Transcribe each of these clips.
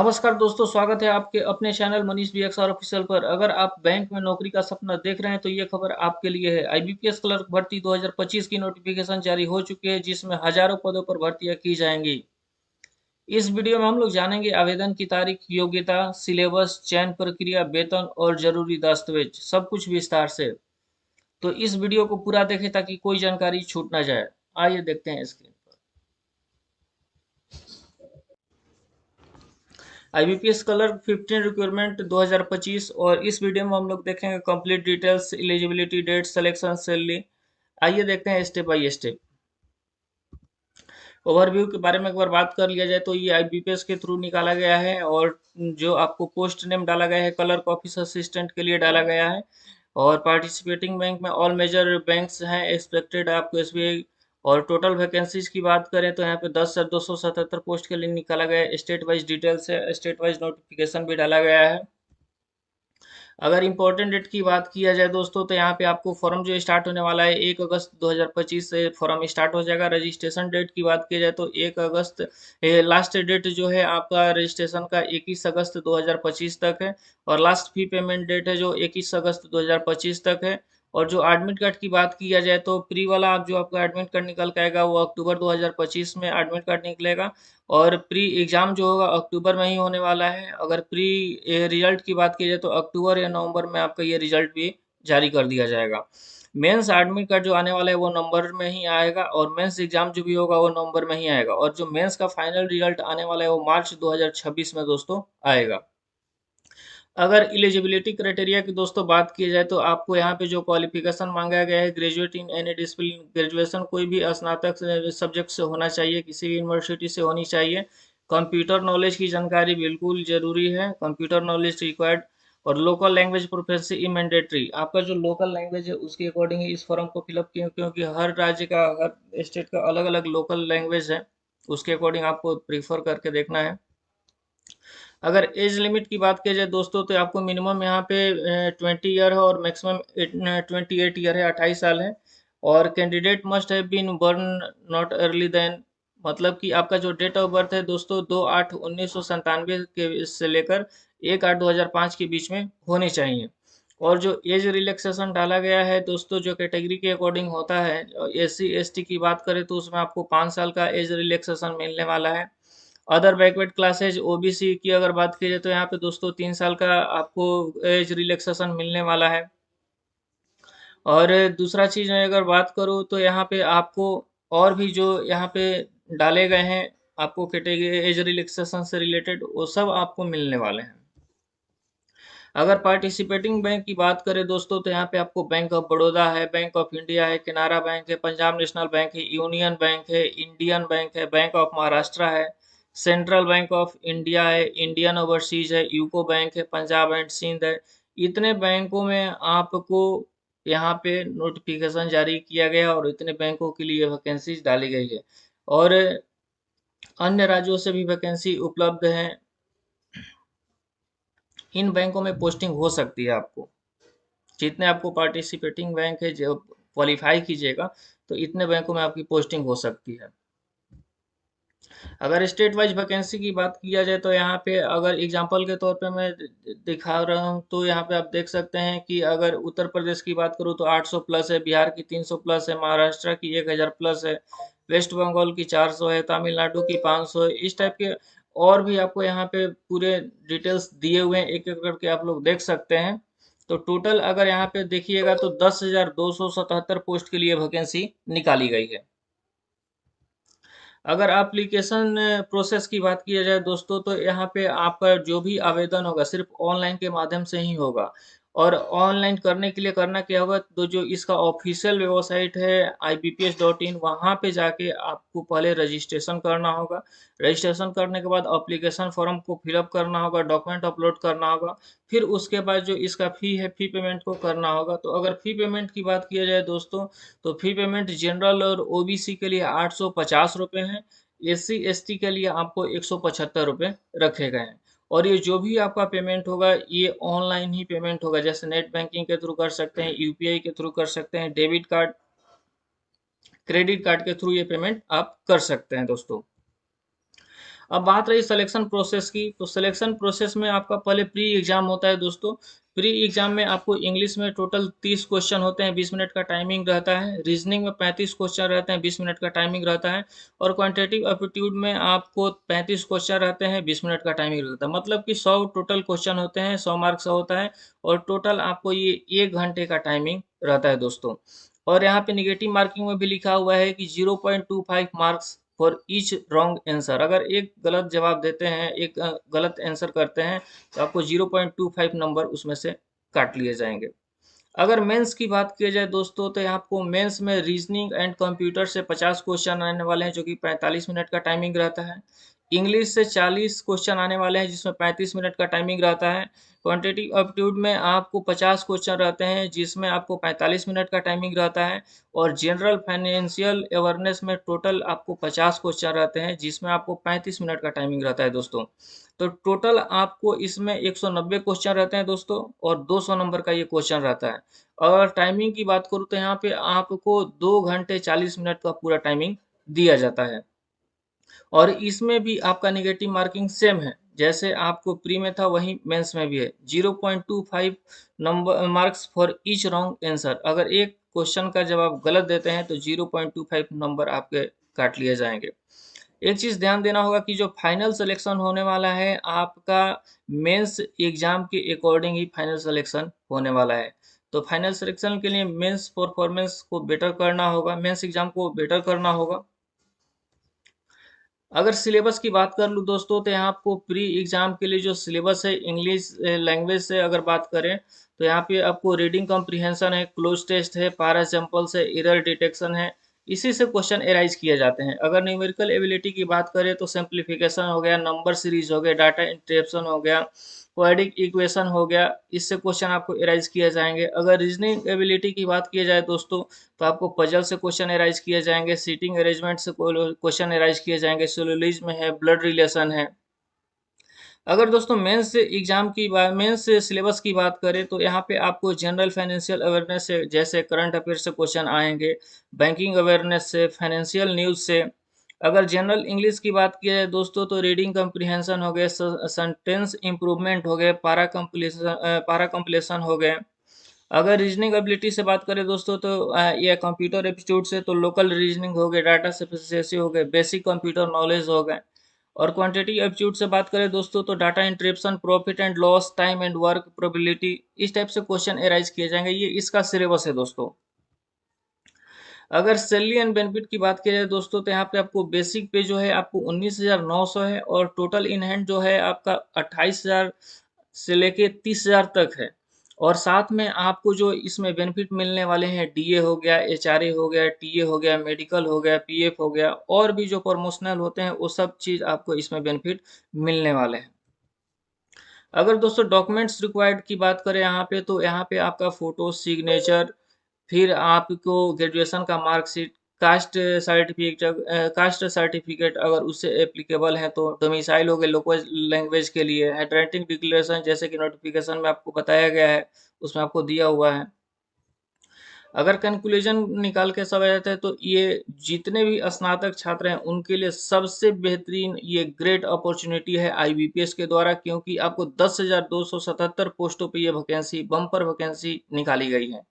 नमस्कार दोस्तों, स्वागत है आपके अपने चैनल मनीष बीएक्सआर ऑफिशियल पर। अगर आप बैंक में नौकरी का सपना देख रहे हैं तो ये खबर आपके लिए है। आईबीपीएस क्लर्क भर्ती 2025 की नोटिफिकेशन जारी हो चुकी है, जिसमें हजारों पदों पर भर्तियां की जाएंगी। इस वीडियो में हम लोग जानेंगे आवेदन की तारीख, योग्यता, सिलेबस, चयन प्रक्रिया, वेतन और जरूरी दस्तावेज, सब कुछ विस्तार से। तो इस वीडियो को पूरा देखें ताकि कोई जानकारी छूट ना जाए। आइए देखते हैं स्क्रीन पर। आईबीपीएस क्लर्क 15 रिक्वायरमेंट 2025, और इस वीडियो में हम लोग देखेंगे complete details, eligibility, date, selection, salary. आइए देखते हैं स्टेप बाय स्टेप। ओवरव्यू के बारे में एक बार बात कर लिया जाए तो ये आईबीपीएस के थ्रू निकाला गया है, और जो आपको पोस्ट नेम डाला गया है क्लर्क ऑफिस असिस्टेंट के लिए डाला गया है। और पार्टिसिपेटिंग बैंक में ऑल मेजर बैंक्स हैं एक्सपेक्टेड आपको एसबीआई। और टोटल वैकेंसीज की बात करें तो यहाँ पे 10,277 पोस्ट के लिए निकाला गया है। स्टेट वाइज डिटेल्स है, स्टेट वाइज नोटिफिकेशन भी डाला गया है। अगर इम्पोर्टेंट डेट की बात किया जाए दोस्तों तो यहाँ पे आपको फॉर्म जो स्टार्ट होने वाला है 1 अगस्त 2025 से फॉर्म स्टार्ट हो जाएगा। रजिस्ट्रेशन डेट की बात की जाए तो 1 अगस्त, लास्ट डेट जो है आपका रजिस्ट्रेशन का 21 अगस्त 2025 तक है। और लास्ट फी पेमेंट डेट है जो 21 अगस्त 2025 तक है। और जो एडमिट कार्ड की बात किया जाए तो प्री वाला आप जो आपका एडमिट कार्ड निकल के आएगा वो अक्टूबर 2025 में एडमिट कार्ड निकलेगा। और प्री एग्ज़ाम जो होगा अक्टूबर में ही होने वाला है। अगर प्री रिजल्ट की बात की जाए तो अक्टूबर या नवंबर में आपका ये रिजल्ट भी जारी कर दिया जाएगा। मेंस एडमिट कार्ड जो आने वाला है वो नवंबर में ही आएगा, और मेंस एग्ज़ाम जो भी होगा वो नवंबर में ही आएगा। और जो मेंस का फाइनल रिजल्ट आने वाला है वो मार्च 2026 में दोस्तों आएगा। अगर इलिजिबिलिटी क्राइटेरिया की दोस्तों बात की जाए तो आपको यहाँ पे जो क्वालिफिकेशन मांगा गया है, graduate in any discipline, graduation कोई भी स्नातक सब्जेक्ट से होना चाहिए, किसी भी यूनिवर्सिटी से होनी चाहिए। कंप्यूटर नॉलेज की जानकारी बिल्कुल जरूरी है, कंप्यूटर नॉलेज रिक्वायर्ड। और लोकल लैंग्वेज प्रोफेंसी मैंडेटरी, आपका जो लोकल लैंग्वेज है उसके अकॉर्डिंग ही इस फॉर्म को फिलअप किया, क्योंकि हर राज्य का, हर स्टेट का अलग अलग लोकल लैंग्वेज है। उसके अकॉर्डिंग आपको प्रीफर करके देखना है। अगर एज लिमिट की बात की जाए दोस्तों तो आपको मिनिमम यहाँ पे 20 ईयर है और मैक्सिमम 28 ईयर है, 28 साल है। और candidate must have been born not early than, मतलब कि आपका जो डेट ऑफ बर्थ है दोस्तों 2/8/1997 के से लेकर 1/8/2005 के बीच में होनी चाहिए। और जो एज रिलैक्सेशन डाला गया है दोस्तों जो कैटेगरी के अकॉर्डिंग होता है, SC ST की बात करें तो उसमें आपको 5 साल का एज रिलैक्सेशन मिलने वाला है। अदर बैकवर्ड क्लासेज ओबीसी की अगर बात की जाए तो यहाँ पे दोस्तों 3 साल का आपको एज रिलैक्सेशन मिलने वाला है। और दूसरा चीज़ मैं अगर बात करूँ तो यहाँ पे आपको और भी जो यहाँ पे डाले गए हैं आपको कैटेगरी एज रिलैक्सेशन से रिलेटेड, वो सब आपको मिलने वाले हैं। अगर पार्टिसिपेटिंग बैंक की बात करें दोस्तों तो यहाँ पे आपको बैंक ऑफ बड़ौदा है, बैंक ऑफ इंडिया है, केनरा बैंक है, पंजाब नेशनल बैंक है, यूनियन बैंक है, इंडियन बैंक है, बैंक ऑफ महाराष्ट्र है, सेंट्रल बैंक ऑफ इंडिया है, इंडियन ओवरसीज है, यूको बैंक है, पंजाब एंड सिंध है। इतने बैंकों में आपको यहाँ पे नोटिफिकेशन जारी किया गया और इतने बैंकों के लिए वैकेंसीज डाली गई है। और अन्य राज्यों से भी वैकेंसी उपलब्ध है। इन बैंकों में पोस्टिंग हो सकती है आपको, जितने आपको पार्टिसिपेटिंग बैंक है जो क्वालिफाई कीजिएगा तो इतने बैंकों में आपकी पोस्टिंग हो सकती है। अगर स्टेट वाइज वैकेंसी की बात किया जाए तो यहाँ पे अगर एग्जांपल के तौर पे मैं दिखा रहा हूँ तो यहाँ पे आप देख सकते हैं कि अगर उत्तर प्रदेश की बात करूँ तो 800 प्लस है, बिहार की 300 प्लस है, महाराष्ट्र की 1000 प्लस है, वेस्ट बंगाल की 400 है, तमिलनाडु की 500 है, इस टाइप के और भी आपको यहाँ पे पूरे डिटेल्स दिए हुए हैं, एक एक करके आप लोग देख सकते हैं। तो टोटल अगर यहाँ पे देखिएगा तो 10,277 पोस्ट के लिए वैकेंसी निकाली गई है। अगर एप्लीकेशन प्रोसेस की बात किया जाए दोस्तों तो यहाँ पे आपका जो भी आवेदन होगा सिर्फ ऑनलाइन के माध्यम से ही होगा। और ऑनलाइन करने के लिए करना क्या होगा, तो जो इसका ऑफिशियल वेबसाइट है IBPS.in, वहाँ पे जाके आपको पहले रजिस्ट्रेशन करना होगा। रजिस्ट्रेशन करने के बाद एप्लीकेशन फॉर्म को फिलअप करना होगा, डॉक्यूमेंट अपलोड करना होगा। फिर उसके बाद जो इसका फ़ी है, फ़ी पेमेंट को करना होगा। तो अगर फ़ी पेमेंट की बात किया जाए दोस्तों तो फ़ी पेमेंट जनरल और ओबीसी के लिए 850 रुपये हैं। SC ST के लिए आपको 175 रुपये रखे गए हैं। और ये जो भी आपका पेमेंट होगा ये ऑनलाइन ही पेमेंट होगा, जैसे नेट बैंकिंग के थ्रू कर सकते हैं, यूपीआई के थ्रू कर सकते हैं, डेबिट कार्ड, क्रेडिट कार्ड के थ्रू ये पेमेंट आप कर सकते हैं दोस्तों। अब बात रही सिलेक्शन प्रोसेस की, तो सिलेक्शन प्रोसेस में आपका पहले प्री एग्जाम होता है दोस्तों। प्री एग्जाम में आपको इंग्लिश में टोटल 30 क्वेश्चन होते हैं, 20 मिनट का टाइमिंग रहता है। रीजनिंग में 35 क्वेश्चन रहते हैं, 20 मिनट का टाइमिंग रहता है। और क्वांटिटेटिव एप्टीट्यूड में आपको 35 क्वेश्चन रहते हैं, 20 मिनट का टाइमिंग रहता है। मतलब कि 100 टोटल क्वेश्चन होते हैं, 100 मार्क्स का होता है। और टोटल आपको ये 1 घंटे का टाइमिंग रहता है दोस्तों। और यहाँ पे निगेटिव मार्किंग में भी लिखा हुआ है कि 0.25 marks for each wrong answer. अगर एक गलत जवाब देते हैं, एक गलत आंसर करते हैं, तो आपको 0.25 नंबर उसमें से काट लिए जाएंगे। अगर मेंस की बात की जाए दोस्तों, तो यहाँ आपको मेंस में रीजनिंग एंड कंप्यूटर से 50 क्वेश्चन आने वाले हैं, जो कि 45 मिनट का टाइमिंग रहता है। इंग्लिश से 40 क्वेश्चन आने वाले हैं, जिसमें 35 मिनट का टाइमिंग रहता है। क्वांटिटेटिव एप्टीट्यूड में आपको 50 क्वेश्चन रहते हैं, जिसमें आपको 45 मिनट का टाइमिंग रहता है। और जनरल फाइनेंशियल अवेयरनेस में टोटल आपको 50 क्वेश्चन रहते हैं, जिसमें आपको 35 मिनट का टाइमिंग रहता है दोस्तों। तो टोटल आपको इसमें 190 क्वेश्चन रहते हैं दोस्तों, और 200 नंबर का ये क्वेश्चन रहता है। और टाइमिंग की बात करूँ, तो यहाँ पे आपको 2 घंटे 40 मिनट का पूरा टाइमिंग दिया जाता है। और इसमें भी आपका नेगेटिव मार्किंग सेम है, जैसे आपको प्री में था वही मेंस में भी है। 0.25 number marks for each wrong answer. अगर एक क्वेश्चन का जवाब गलत देते हैं तो 0.25 नंबर आपके काट लिए जाएंगे। एक चीज़ ध्यान देना होगा कि जो फाइनल सिलेक्शन होने वाला है आपका, मेंस एग्जाम के अकॉर्डिंग ही फाइनल सिलेक्शन होने वाला है। तो फाइनल सिलेक्शन के लिए मेंस परफॉर्मेंस को बेटर करना होगा, मेंस एग्जाम को बेटर करना होगा। अगर सिलेबस की बात कर लूँ दोस्तों, तो यहाँ आपको प्री एग्जाम के लिए जो सिलेबस है, इंग्लिश लैंग्वेज से अगर बात करें, तो यहाँ पे आपको रीडिंग कॉम्प्रिहेंशन है, क्लोज टेस्ट है, पारा सैंपल्स है, एरर डिटेक्शन है। इसी से क्वेश्चन एराइज किए जाते हैं। अगर न्यूमेरिकल एबिलिटी की बात करें, तो सिंप्लीफिकेशन हो गया, नंबर सीरीज हो गया, डाटा इंटरेप्शन हो गया, क्वाड्रिक इक्वेशन हो गया। इससे क्वेश्चन आपको एराइज किए जाएंगे। अगर रीजनिंग एबिलिटी की बात की जाए दोस्तों, तो आपको पजल से क्वेश्चन एराइज किए जाएंगे, सीटिंग अरेंजमेंट से क्वेश्चन एराइज किए जाएंगे, सोलोलिज्म है, ब्लड रिलेशन है। अगर दोस्तों मेंस एग्जाम की बात, मेंस सिलेबस की बात करें, तो यहाँ पे आपको जनरल फाइनेंशियल अवेयरनेस से, जैसे करंट अफेयर से क्वेश्चन आएंगे, बैंकिंग अवेयरनेस से, फाइनेंशियल न्यूज से। अगर जनरल इंग्लिश की बात की जाए दोस्तों, तो रीडिंग कम्प्रिहेंशन हो गए, सेंटेंस इंप्रूवमेंट हो गए, पारा कंप्लीशन हो गए। अगर रीजनिंग एबिलिटी से बात करें दोस्तों, तो ये कंप्यूटर एप्टीट्यूड से तो लोकल रीजनिंग हो गए, डाटा सफिशिएंसी हो गए, बेसिक कंप्यूटर नॉलेज हो गए। और क्वांटिटी एप्टीट्यूड से बात करें दोस्तों, तो data interpretation, profit and loss, time and work, probability, इस टाइप से क्वेश्चन एराइज किए जाएंगे। ये इसका सिलेबस है दोस्तों। अगर सैलरी एंड बेनिफिट की बात की जाए दोस्तों, तो यहाँ पे आपको बेसिक पे जो है आपको 19,900 है, और टोटल इन हैंड जो है आपका 28,000 से लेके 30,000 तक है। और साथ में आपको जो इसमें बेनिफिट मिलने वाले हैं, डीए हो गया, एचआरए हो गया, टीए हो गया, मेडिकल हो गया, पीएफ हो गया, और भी जो प्रमोशनल होते हैं वो सब चीज़ आपको इसमें बेनिफिट मिलने वाले हैं। अगर दोस्तों डॉक्यूमेंट्स रिक्वायर्ड की बात करें यहाँ पे, तो यहाँ पे आपका फोटो, सिग्नेचर, फिर आपको ग्रेजुएशन का मार्कशीट, कास्ट सर्टिफिकेट अगर उससे एप्लीकेबल है, तो डोमिसाइल हो गए लोकल लैंग्वेज के लिए, हैंडराइटिंग डिक्लेरेशन जैसे कि नोटिफिकेशन में आपको बताया गया है, उसमें आपको दिया हुआ है। अगर कंक्लूजन निकाल के सब आ जाता है, तो ये जितने भी स्नातक छात्र हैं उनके लिए सबसे बेहतरीन ये ग्रेट अपॉर्चुनिटी है आईबीपीएस के द्वारा, क्योंकि आपको 10,277 पोस्टों पे ये वैकेंसी, बम्पर वैकेंसी निकाली गई है।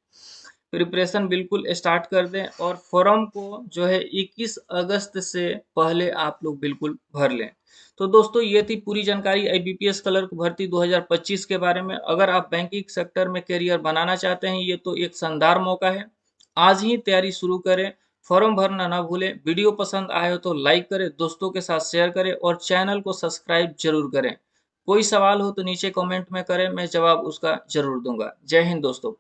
प्रिपरेशन बिल्कुल स्टार्ट कर दें, और फॉर्म को जो है 21 अगस्त से पहले आप लोग बिल्कुल भर लें। तो दोस्तों ये थी पूरी जानकारी आईबीपीएस क्लर्क भर्ती 2025 के बारे में। अगर आप बैंकिंग सेक्टर में करियर बनाना चाहते हैं, ये तो एक शानदार मौका है। आज ही तैयारी शुरू करें, फॉर्म भरना ना भूलें। वीडियो पसंद आए हो तो लाइक करें, दोस्तों के साथ शेयर करें, और चैनल को सब्सक्राइब जरूर करें। कोई सवाल हो तो नीचे कमेंट में करें, मैं जवाब उसका जरूर दूंगा। जय हिंद दोस्तों।